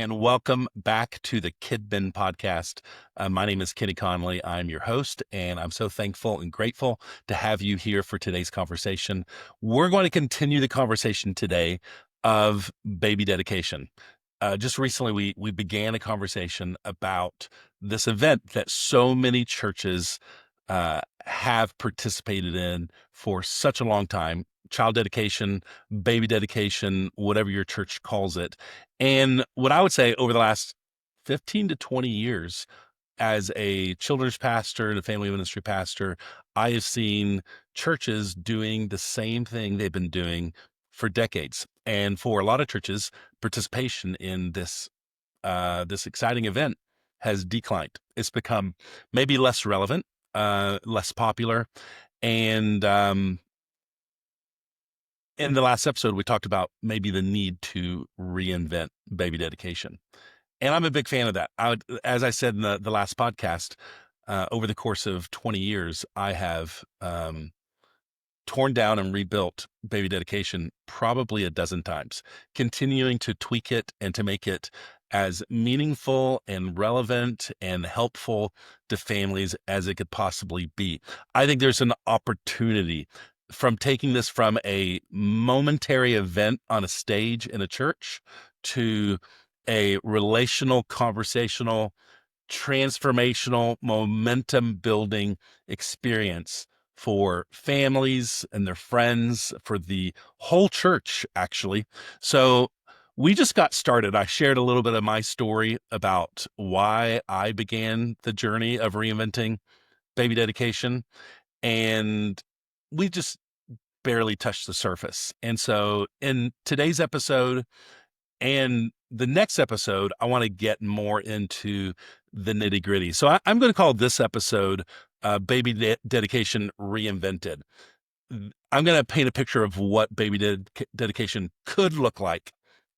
and welcome back to the Kidmin Podcast. My name is Kenny Conley. I'm your host, and I'm so thankful and grateful to have you here for today's conversation. We're going to continue the conversation today of baby dedication. Just recently, we began a conversation about this event that so many churches have participated in for such a long time. Child dedication, baby dedication, whatever your church calls it. And what I would say over the last 15 to 20 years as a children's pastor and a family ministry pastor, I have seen churches doing the same thing they've been doing for decades. And for a lot of churches, participation in this exciting event has declined. It's become maybe less relevant, less popular. And in the last episode, we talked about maybe the need to reinvent baby dedication. And I'm a big fan of that. As I said in the last podcast, over the course of 20 years, I have torn down and rebuilt baby dedication probably a dozen times, continuing to tweak it and to make it as meaningful and relevant and helpful to families as it could possibly be. I think there's an opportunity from taking this from a momentary event on a stage in a church to a relational, conversational, transformational, momentum building experience for families and their friends, for the whole church, actually. So we just got started. I shared a little bit of my story about why I began the journey of reinventing baby dedication, and we just barely touched the surface. And so in today's episode and the next episode, I want to get more into the nitty gritty. So I'm going to call this episode Baby Dedication Reinvented. I'm going to paint a picture of what baby dedication could look like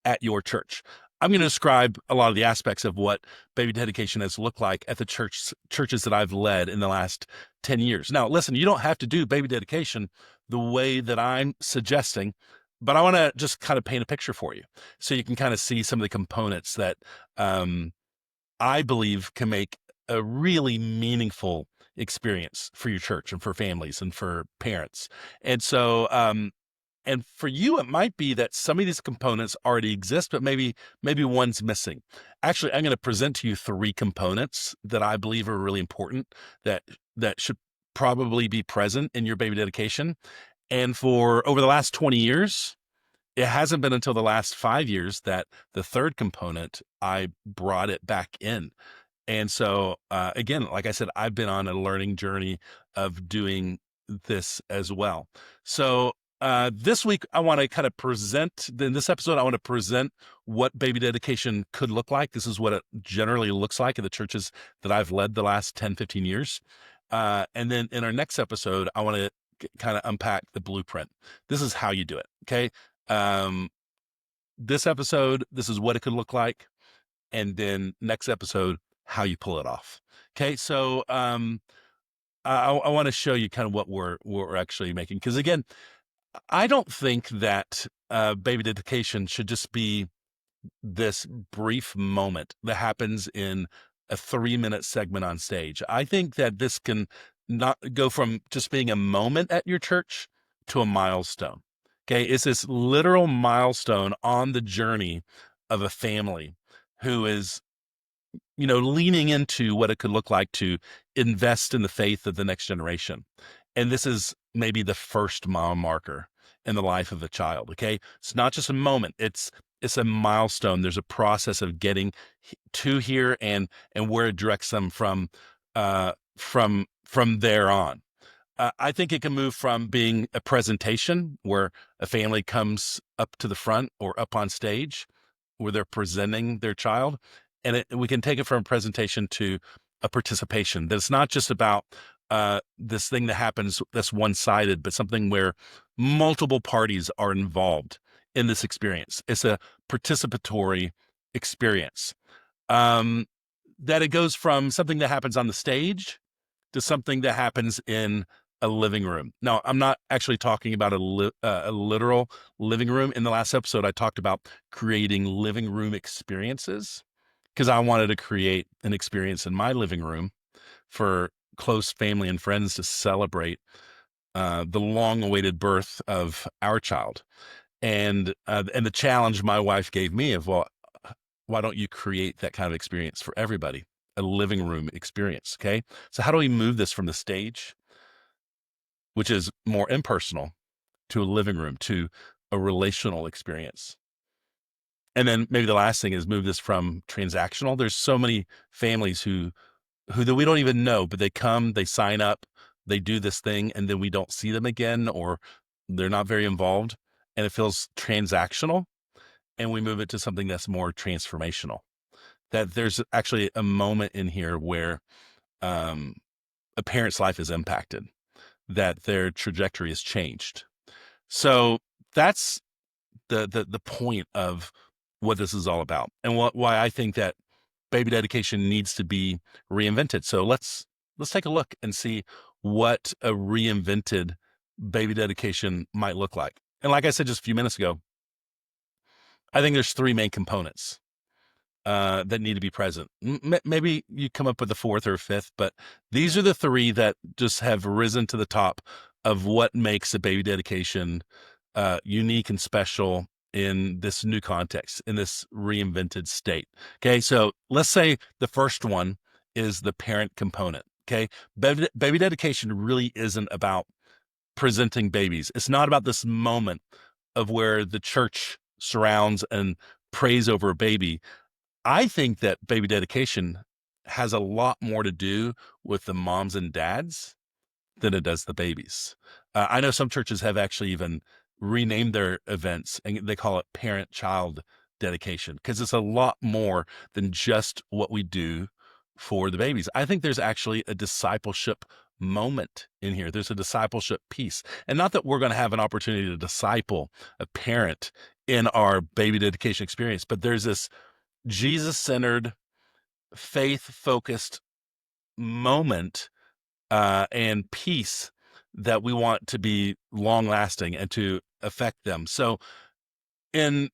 at your church. I'm going to describe a lot of the aspects of what baby dedication has looked like at the churches that I've led in the last 10 years. Now, listen, you don't have to do baby dedication the way that I'm suggesting, but I want to just kind of paint a picture for you so you can kind of see some of the components that I believe can make a really meaningful experience for your church and for families and for parents. And so, and for you, it might be that some of these components already exist, but maybe one's missing. Actually, I'm going to present to you three components that I believe are really important that should probably be present in your baby dedication. And for over the last 20 years, it hasn't been until the last 5 years that the third component, I brought it back in. And so, again, like I said, I've been on a learning journey of doing this as well. So this week, I want to kind of present, in this episode, I want to present what baby dedication could look like. This is what it generally looks like in the churches that I've led the last 10, 15 years. And then in our next episode, I want to kind of unpack the blueprint. This is how you do it. Okay. This episode, this is what it could look like. And then next episode, how you pull it off. Okay. So, I want to show you kind of what we're actually making. Because again, I don't think that baby dedication should just be this brief moment that happens in a 3-minute segment on stage. I think that this can not go from just being a moment at your church to a milestone. Okay. It's this literal milestone on the journey of a family who is, leaning into what it could look like to invest in the faith of the next generation. And this is maybe the first mile marker in the life of a child. Okay. It's not just a moment. It's a milestone. There's a process of getting to here and where it directs them from there on. I think it can move from being a presentation where a family comes up to the front or up on stage where they're presenting their child. And we can take it from a presentation to a participation. That it's not just about this thing that happens that's one-sided, but something where multiple parties are involved in this experience. It's a participatory experience. That it goes from something that happens on the stage to something that happens in a living room. Now, I'm not actually talking about a literal living room. In the last episode, I talked about creating living room experiences because I wanted to create an experience in my living room for close family and friends to celebrate the long-awaited birth of our child. And the challenge my wife gave me of, well, why don't you create that kind of experience for everybody? A living room experience. Okay. So how do we move this from the stage, which is more impersonal, to a living room, to a relational experience? And then maybe the last thing is move this from transactional. There's so many families who that we don't even know, but they come, they sign up, they do this thing, and then we don't see them again, or they're not very involved, and it feels transactional. And we move it to something that's more transformational. That there's actually a moment in here where um, a parent's life is impacted, that their trajectory has changed. So that's the point of what this is all about, and why I think that baby dedication needs to be reinvented. So let's take a look and see what a reinvented baby dedication might look like. And like I said just a few minutes ago, I think there's three main components that need to be present. Maybe you come up with a fourth or a fifth, but these are the three that just have risen to the top of what makes a baby dedication unique and special in this new context, in this reinvented state. Okay, so let's say the first one is the parent component. Okay, baby dedication really isn't about presenting babies. It's not about this moment of where the church surrounds and prays over a baby. I think that baby dedication has a lot more to do with the moms and dads than it does the babies. I know some churches have actually even renamed their events and they call it parent-child dedication because it's a lot more than just what we do for the babies. I think there's actually a discipleship moment in here. There's a discipleship piece. And not that we're going to have an opportunity to disciple a parent in our baby dedication experience, but there's this Jesus-centered, faith-focused moment and peace that we want to be long lasting and to affect them. So, in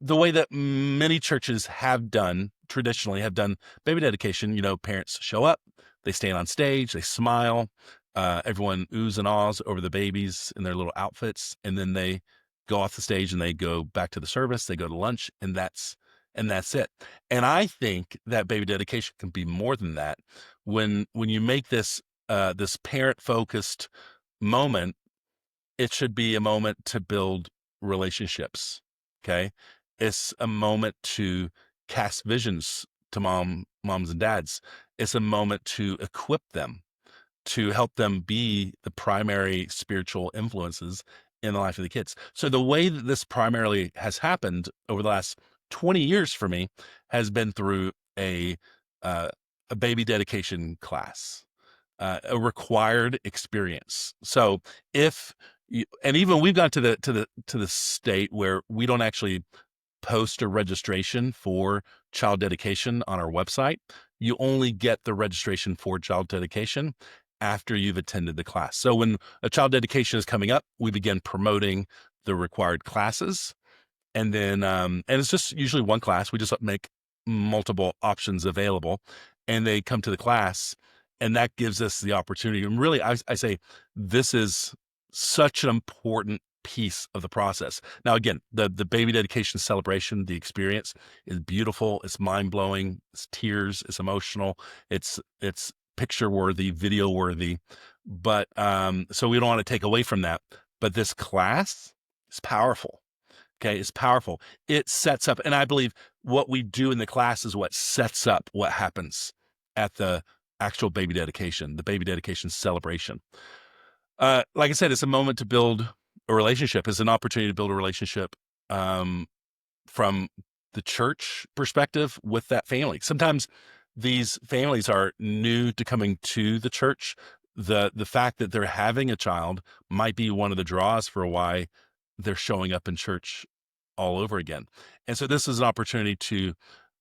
the way that many churches have done traditionally, have done baby dedication, parents show up, they stand on stage, they smile, everyone oohs and ahs over the babies in their little outfits, and then they go off the stage and they go back to the service, they go to lunch, and that's it. And I think that baby dedication can be more than that. When you make this this parent focused moment, it should be a moment to build relationships. Okay. It's a moment to cast visions to moms and dads. It's a moment to equip them, to help them be the primary spiritual influences in the life of the kids. So the way that this primarily has happened over the last 20 years for me has been through uh, a baby dedication class, a required experience. So if you, and even we've got to the state where we don't actually post a registration for child dedication on our website. You only get the registration for child dedication after you've attended the class. So when a child dedication is coming up, we begin promoting the required classes. And then, and it's just usually one class. We just make multiple options available and they come to the class and that gives us the opportunity. And really, I say this is such an important piece of the process. Now, again, the baby dedication celebration, the experience is beautiful. It's mind blowing. It's tears. It's emotional. It's picture worthy, video worthy. But so we don't want to take away from that. But this class is powerful. Okay, it's powerful. It sets up, and I believe what we do in the class is what sets up what happens at the actual baby dedication, the baby dedication celebration. Like I said, it's a moment to build a relationship. It's an opportunity to build a relationship from the church perspective with that family. Sometimes these families are new to coming to the church. The fact that they're having a child might be one of the draws for why they're showing up in church all over again. And so this is an opportunity to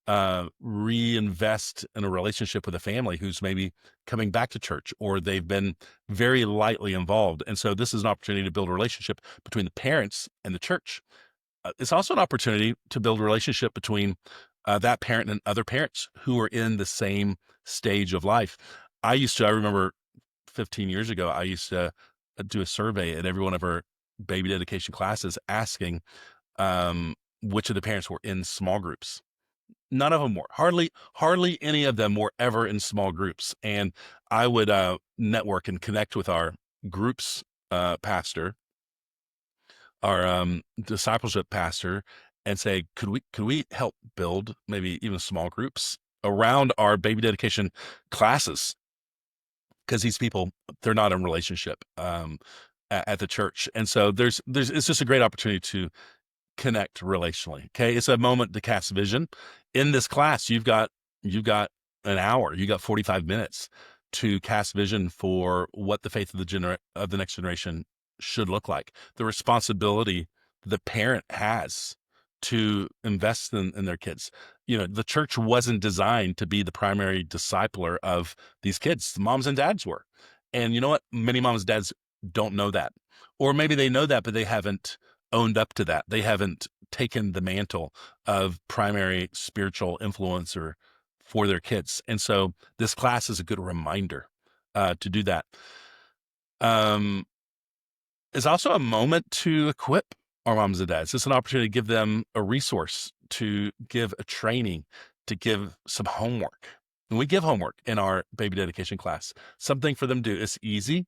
reinvest in a relationship with a family who's maybe coming back to church, or they've been very lightly involved. And so this is an opportunity to build a relationship between the parents and the church. It's also an opportunity to build a relationship between that parent and other parents who are in the same stage of life. I remember 15 years ago, I used to do a survey at every one of our baby dedication classes asking which of the parents were in small groups. None of them were. Hardly any of them were ever in small groups. And I would network and connect with our groups pastor, our discipleship pastor, and say, could we help build maybe even small groups around our baby dedication classes? Because these people, they're not in relationship at the church. And so it's just a great opportunity to connect relationally. Okay. It's a moment to cast vision. In this class, you've got an hour, you got 45 minutes to cast vision for what the faith of the next generation should look like. The responsibility the parent has to invest in their kids. The church wasn't designed to be the primary discipler of these kids. The moms and dads were. And you know what? Many moms and dads don't know that. Or maybe they know that, but they haven't owned up to that. They haven't taken the mantle of primary spiritual influencer for their kids. And so this class is a good reminder to do that. It's also a moment to equip our moms and dads. It's an opportunity to give them a resource, to give a training, to give some homework. And we give homework in our baby dedication class, something for them to do. It's easy,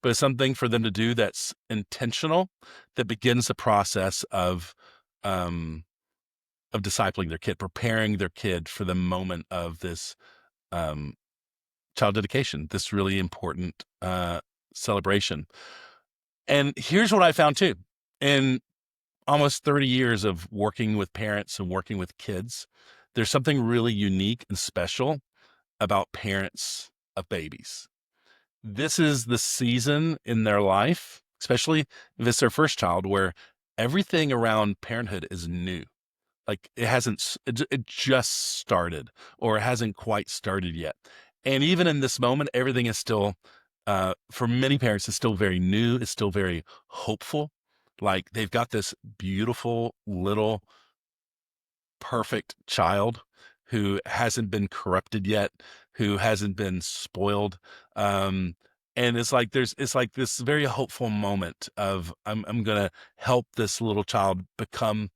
but it's something for them to do that's intentional, that begins the process of discipling their kid, preparing their kid for the moment of this um, child dedication, this really important celebration. And here's what I found too. In almost 30 years of working with parents and working with kids, there's something really unique and special about parents of babies. This is the season in their life, especially if it's their first child, where everything around parenthood is new. Like it just started, or it hasn't quite started yet. And even in this moment, everything is still, for many parents, it's still very new. It's still very hopeful. Like they've got this beautiful little perfect child who hasn't been corrupted yet, who hasn't been spoiled. Um, and it's like this very hopeful moment of I'm gonna help this little child become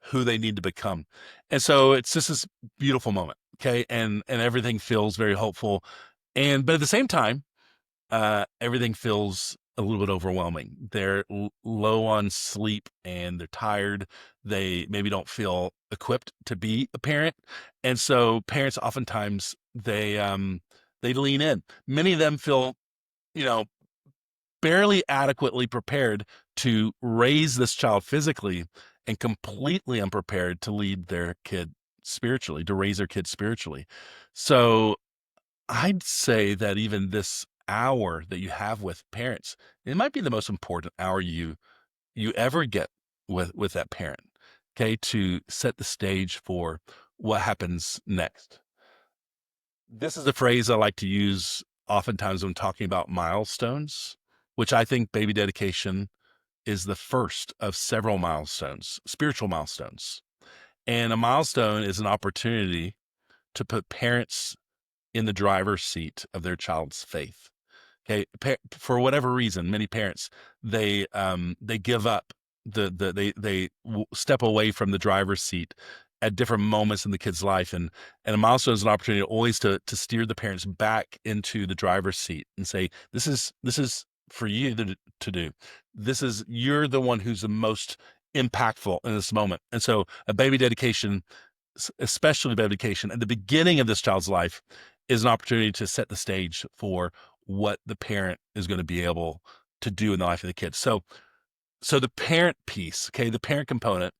who they need to become. And so it's just this beautiful moment. Okay. And everything feels very hopeful. But at the same time, everything feels a little bit overwhelming. They're low on sleep and they're tired. They maybe don't feel equipped to be a parent. And so parents oftentimes they lean in. Many of them feel, you know, barely adequately prepared to raise this child physically and completely unprepared to lead their kid spiritually, to raise their kid spiritually. So I'd say that even this hour that you have with parents, it might be the most important hour you ever get with that parent. Okay, to set the stage for what happens next. This is a phrase I like to use oftentimes when talking about milestones, which I think baby dedication is the first of several milestones, spiritual milestones. And a milestone is an opportunity to put parents in the driver's seat of their child's faith. Okay, for whatever reason, many parents they give up they step away from the driver's seat at different moments in the kid's life, and a milestone is an opportunity always to steer the parents back into the driver's seat and say, this is for you to do. You're the one who's the most impactful in this moment. And so a baby dedication, especially baby dedication at the beginning of this child's life, is an opportunity to set the stage for what the parent is going to be able to do in the life of the kid. So the parent piece, okay, the parent component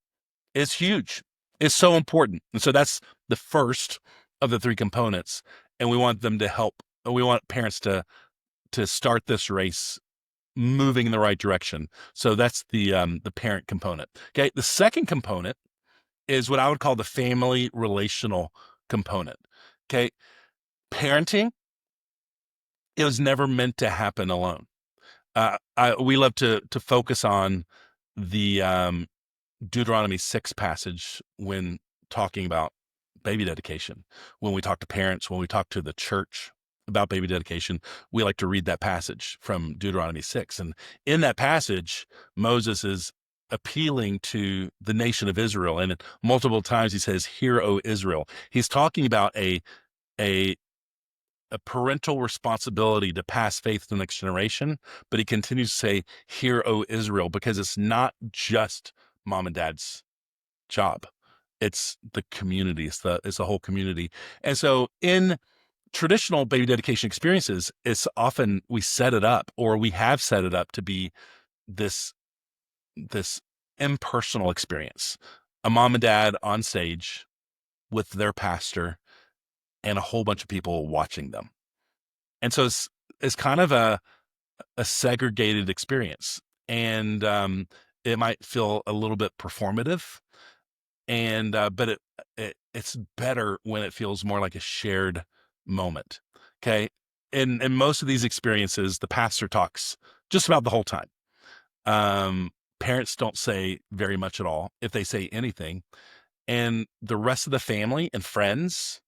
is huge. It's so important. And so that's the first of the three components. And we want them to help. We want parents to start this race moving in the right direction. So that's the parent component. Okay. The second component is what I would call the family relational component. Okay. Parenting, it was never meant to happen alone. We love to focus on the Deuteronomy 6 passage when talking about baby dedication. When we talk to parents, when we talk to the church about baby dedication, we like to read that passage from Deuteronomy 6. And in that passage, Moses is appealing to the nation of Israel. And multiple times he says, "Hear, O Israel." He's talking about a a parental responsibility to pass faith to the next generation, but he continues to say, "Hear, O Israel," because it's not just mom and dad's job. It's the community. It's the whole community. And so in traditional baby dedication experiences, it's often we set it up, or we have set it up to be this this impersonal experience. A mom and dad on stage with their pastor and a whole bunch of people watching them. And so it's kind of a segregated experience. And it might feel a little bit performative, and but it's better when it feels more like a shared moment. Okay. In most of these experiences, the pastor talks just about the whole time. Parents don't say very much at all, if they say anything. And the rest of the family and friends,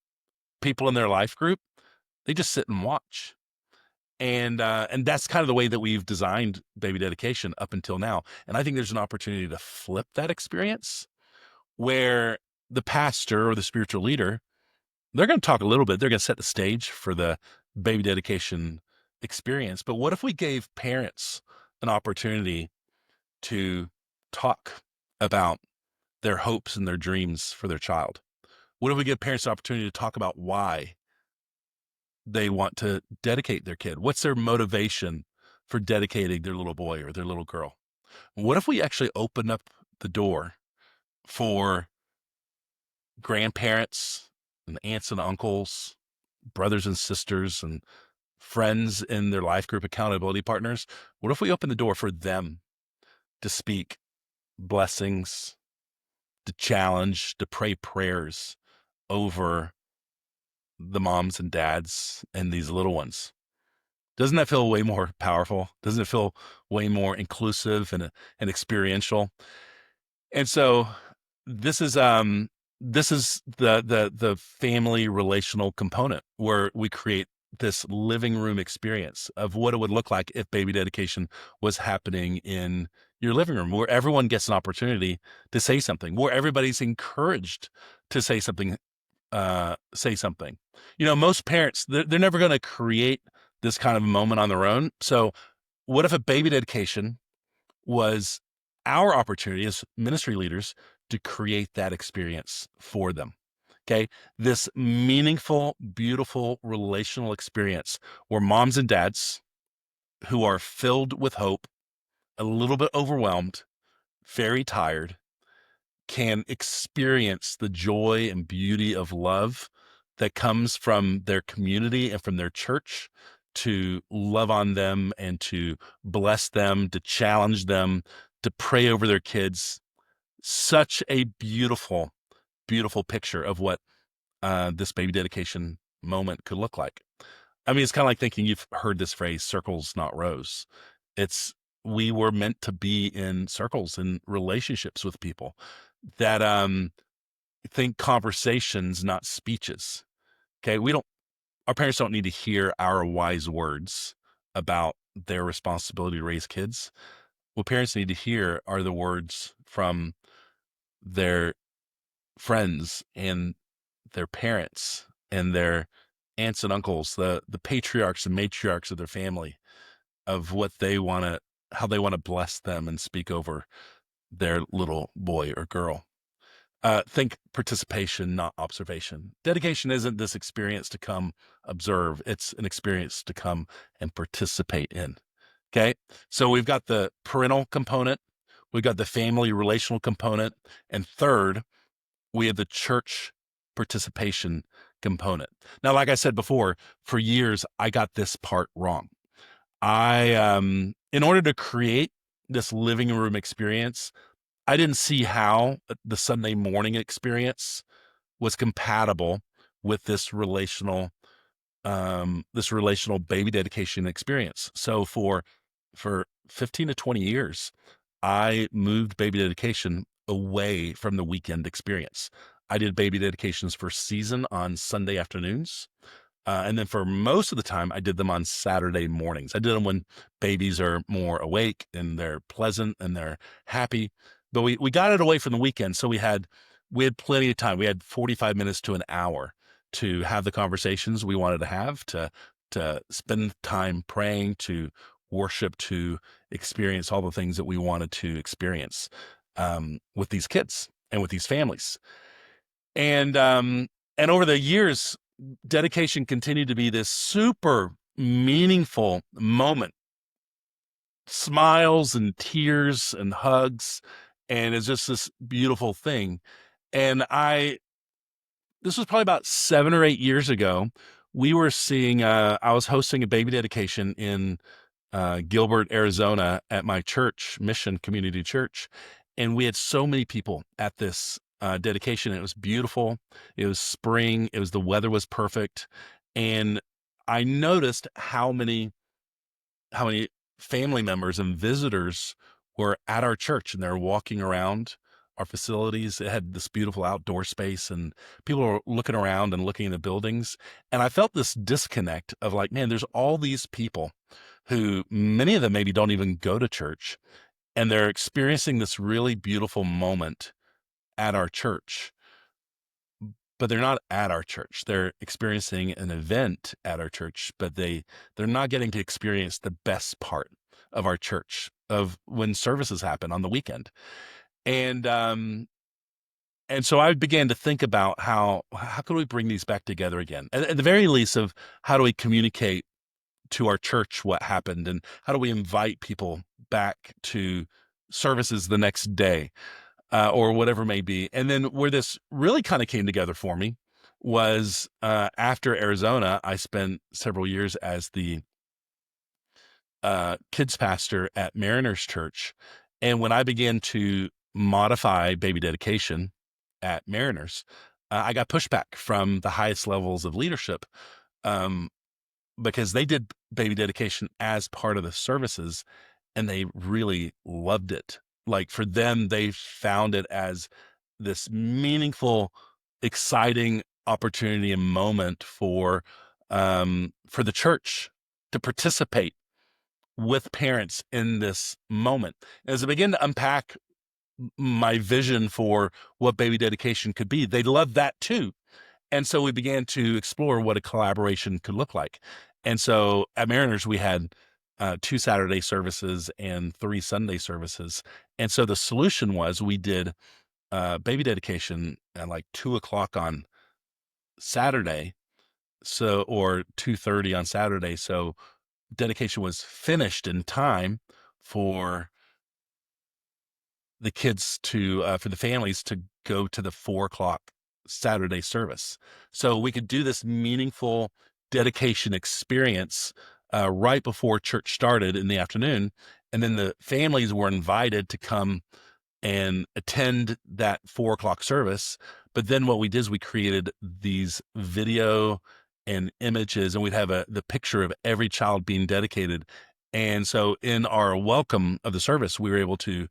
people in their life group, they just sit and watch. And that's kind of the way that we've designed baby dedication up until now. And I think there's an opportunity to flip that experience where the pastor or the spiritual leader, they're going to talk a little bit. They're going to set the stage for the baby dedication experience. But what if we gave parents an opportunity to talk about their hopes and their dreams for their child? What if we give parents an opportunity to talk about why they want to dedicate their kid? What's their motivation for dedicating their little boy or their little girl? What if we actually open up the door for grandparents and aunts and uncles, brothers and sisters, and friends in their life group accountability partners? What if we open the door for them to speak blessings, to challenge, to pray prayers over the moms and dads and these little ones? Doesn't that feel way more powerful? Doesn't it feel way more inclusive and experiential? And so this is the family relational component where we create this living room experience of what it would look like if baby dedication was happening in your living room, where everyone gets an opportunity to say something, where everybody's encouraged to say something. Most parents, they're never going to create this kind of moment on their own. So what if a baby dedication was our opportunity as ministry leaders to create that experience for them? Okay. This meaningful, beautiful relational experience where moms and dads who are filled with hope, a little bit overwhelmed, very tired, can experience the joy and beauty of love that comes from their community and from their church, to love on them and to bless them, to challenge them, to pray over their kids. Such a beautiful, beautiful picture of what this baby dedication moment could look like. I mean, it's kind of like thinking, you've heard this phrase, circles, not rows. It's, we were meant to be in circles and relationships with people that think conversations, not speeches. Okay. Our parents don't need to hear our wise words about their responsibility to raise kids. What parents need to hear are the words from their friends and their parents and their aunts and uncles, the patriarchs and matriarchs of their family, of how they want to bless them and speak over their little boy or girl. Think participation, not observation. Dedication isn't this experience to come observe. It's an experience to come and participate in. Okay. So we've got the parental component. We've got the family relational component. And third, we have the church participation component. Now, like I said before, for years, I got this part wrong. In order to create this living room experience, I didn't see how the Sunday morning experience was compatible with this relational baby dedication experience. So for 15 to 20 years, I moved baby dedication away from the weekend experience. I did baby dedications for season on Sunday afternoons. And then for most of the time, I did them on Saturday mornings. I did them when babies are more awake and they're pleasant and they're happy. But we got it away from the weekend. So we had plenty of time. We had 45 minutes to an hour to have the conversations we wanted to have, to spend time praying, to worship, to experience all the things that we wanted to experience with these kids and with these families. And and over the years, dedication continued to be this super meaningful moment, smiles and tears and hugs, and it's just this beautiful thing. And this was probably about 7 or 8 years ago. We were seeing, I was hosting a baby dedication in Gilbert, Arizona at my church, Mission Community Church. And we had so many people at this dedication. It was beautiful. It was spring. The weather was perfect. And I noticed how many family members and visitors were at our church, and they're walking around our facilities. It had this beautiful outdoor space, and people were looking around and looking at the buildings. And I felt this disconnect of like, man, there's all these people who many of them maybe don't even go to church, and they're experiencing this really beautiful moment at our church, but they're not at our church. They're experiencing an event at our church, but they're not getting to experience the best part of our church, of when services happen on the weekend. And and so I began to think about how can we bring these back together again? At the very least, of how do we communicate to our church what happened, and how do we invite people back to services the next day, or whatever it may be. And then where this really kind of came together for me was after Arizona. I spent several years as the kids pastor at Mariners Church. And when I began to modify baby dedication at Mariners, I got pushback from the highest levels of leadership, um, because they did baby dedication as part of the services, and they really loved it. Like, for them, they found it as this meaningful, exciting opportunity and moment for the church to participate with parents in this moment. As I begin to unpack my vision for what baby dedication could be, they loved that too. And so we began to explore what a collaboration could look like. And so at Mariners, we had 2 Saturday services and 3 Sunday services. And so the solution was we did baby dedication at like 2 o'clock on Saturday, or 2:30 on Saturday. So dedication was finished in time for the kids for the families to go to the 4 o'clock Saturday service. So we could do this meaningful dedication experience right before church started in the afternoon. And then the families were invited to come and attend that 4 o'clock service. But then what we did is we created these video and images, and we'd have the picture of every child being dedicated. And so in our welcome of the service, we were able to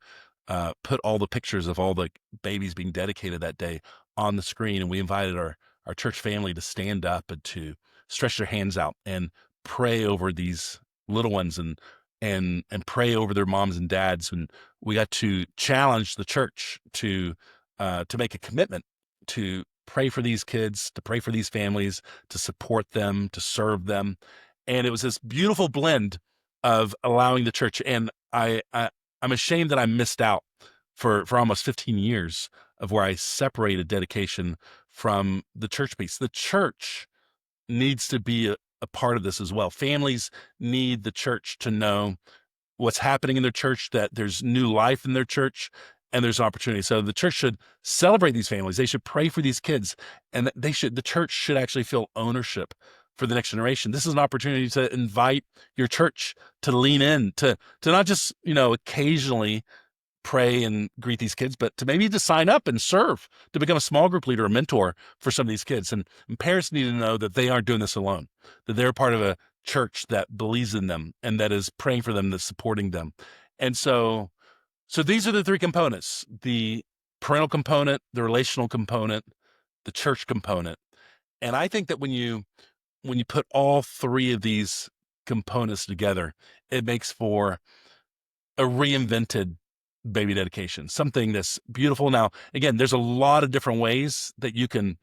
put all the pictures of all the babies being dedicated that day on the screen. And we invited our church family to stand up and to stretch their hands out and pray over these little ones, and pray over their moms and dads. And we got to challenge the church to make a commitment to pray for these kids, to pray for these families, to support them, to serve them. And it was this beautiful blend of allowing the church. And I'm ashamed that I missed out for almost 15 years of where I separated dedication from the church piece. The church needs to be a part of this as well. Families need the church to know what's happening in their church, that there's new life in their church, and there's opportunity. So the church should celebrate these families. They should pray for these kids, and the church should actually feel ownership for the next generation. This is an opportunity to invite your church to lean in, to not just, occasionally pray and greet these kids, but to maybe to sign up and serve, to become a small group leader or mentor for some of these kids. And parents need to know that they aren't doing this alone, that they're part of a church that believes in them and that is praying for them, that's supporting them. And so these are the three components: the parental component, the relational component, the church component. And I think that when you put all three of these components together, it makes for a reinvented baby dedication, something that's beautiful. Now, again, there's a lot of different ways that you can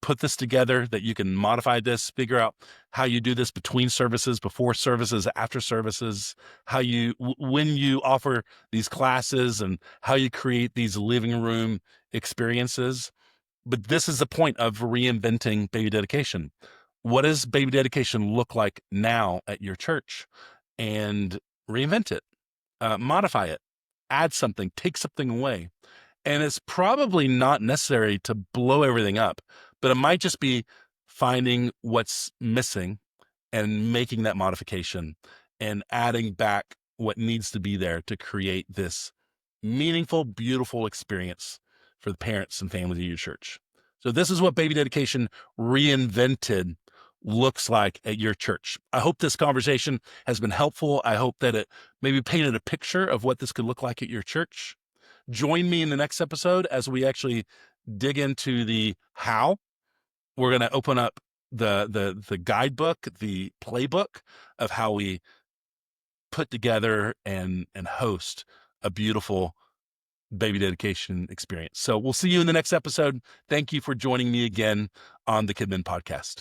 put this together, that you can modify this, figure out how you do this between services, before services, after services, how you, when you offer these classes and how you create these living room experiences. But this is the point of reinventing baby dedication. What does baby dedication look like now at your church? And reinvent it, modify it, add something, take something away. And it's probably not necessary to blow everything up, but it might just be finding what's missing and making that modification and adding back what needs to be there to create this meaningful, beautiful experience for the parents and families of your church. So this is what baby dedication reinvented looks like at your church. I hope this conversation has been helpful. I hope that it maybe painted a picture of what this could look like at your church. Join me in the next episode as we actually dig into the how. We're going to open up the guidebook, the playbook of how we put together and host a beautiful baby dedication experience. So we'll see you in the next episode. Thank you for joining me again on the Kidmin Podcast.